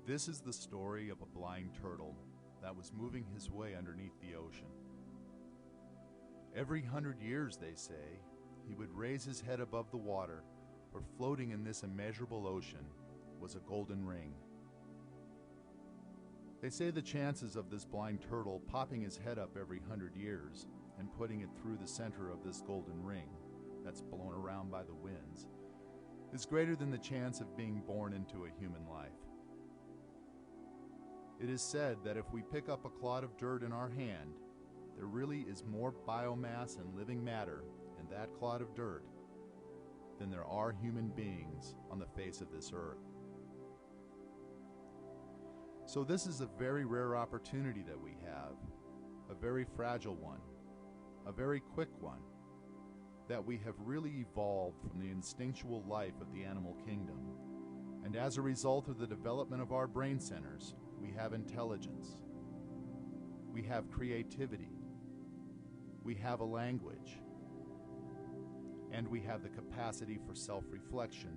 This is the story of a blind turtle that was moving his way underneath the ocean. Every 100 years, they say, he would raise his head above the water, for floating in this immeasurable ocean was a golden ring. They say the chances of this blind turtle popping his head up every 100 years and putting it through the center of this golden ring that's blown around by the winds is greater than the chance of being born into a human life. It is said that if we pick up a clod of dirt in our hand, there really is more biomass and living matter in that clod of dirt than there are human beings on the face of this earth. So this is a very rare opportunity that we have, a very fragile one, a very quick one, that we have really evolved from the instinctual life of the animal kingdom. And as a result of the development of our brain centers, we have intelligence, we have creativity, we have a language, and we have the capacity for self-reflection,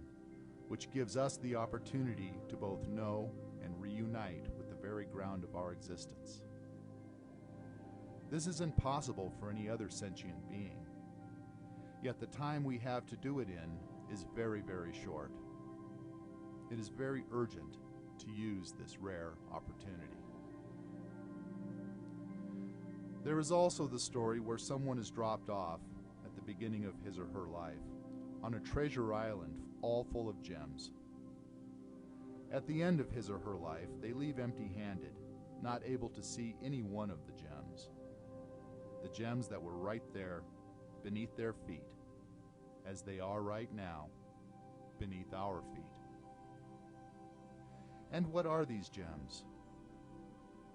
which gives us the opportunity to both know and reunite with the very ground of our existence. This is impossible for any other sentient being, yet the time we have to do it in is very, very short. It is very urgent to use this rare opportunity. There is also the story where someone is dropped off at the beginning of his or her life on a treasure island all full of gems. At the end of his or her life, they leave empty-handed, not able to see any one of the gems that were right there beneath their feet, as they are right now beneath our feet. And what are these gems?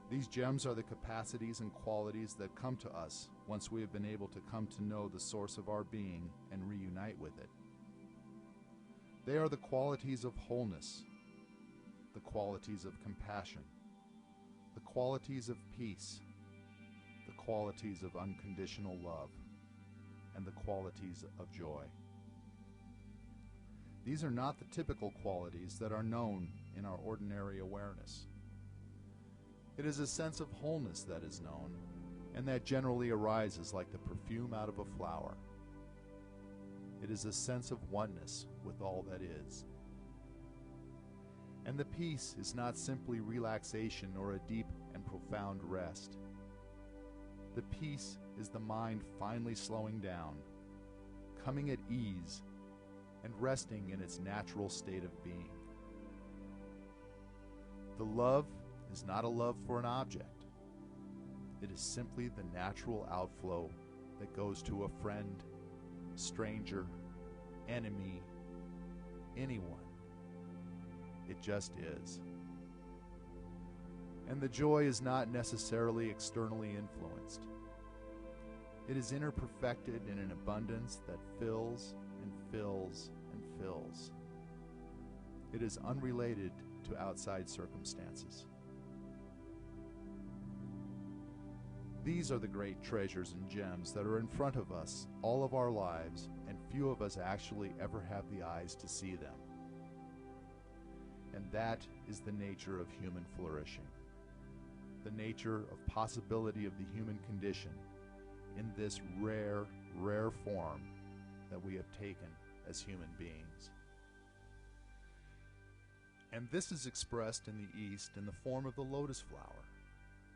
These gems are the capacities and qualities that come to us once we have been able to come to know the source of our being and reunite with it. They are the qualities of wholeness, the qualities of compassion, the qualities of peace, the qualities of unconditional love, and the qualities of joy. These are not the typical qualities that are known in our ordinary awareness. It is a sense of wholeness that is known, and that generally arises like the perfume out of a flower. It is a sense of oneness with all that is. And the peace is not simply relaxation or a deep and profound rest. The peace is the mind finally slowing down, coming at ease, and resting in its natural state of being. The love is not a love for an object. It is simply the natural outflow that goes to a friend, stranger, enemy, anyone. It just is. And the joy is not necessarily externally influenced. It is inner perfected in an abundance that fills and fills and fills. It is unrelated to outside circumstances. These are the great treasures and gems that are in front of us all of our lives, and few of us actually ever have the eyes to see them. And that is the nature of human flourishing, the nature of possibility of the human condition in this rare, rare form that we have taken as human beings. And this is expressed in the East in the form of the lotus flower,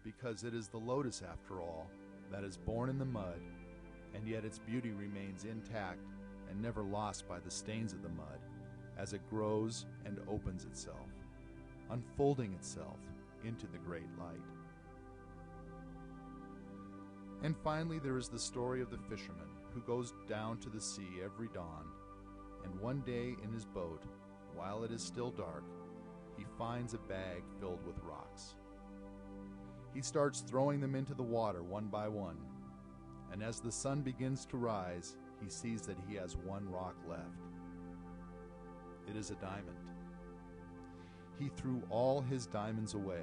because it is the lotus, after all, that is born in the mud, and yet its beauty remains intact and never lost by the stains of the mud, as it grows and opens itself, unfolding itself into the great light. And finally, there is the story of the fisherman who goes down to the sea every dawn, and one day in his boat, while it is still dark, he finds a bag filled with rocks. He starts throwing them into the water one by one, and as the sun begins to rise, he sees that he has one rock left. It is a diamond. He threw all his diamonds away.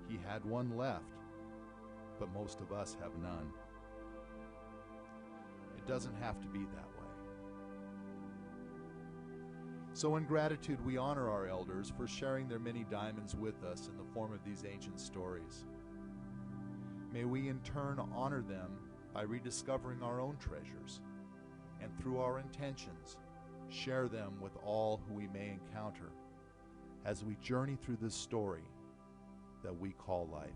He had one left, but most of us have none. It doesn't have to be that way. So in gratitude, we honor our elders for sharing their many diamonds with us in the form of these ancient stories. May we in turn honor them by rediscovering our own treasures, and through our intentions, share them with all who we may encounter as we journey through this story that we call life.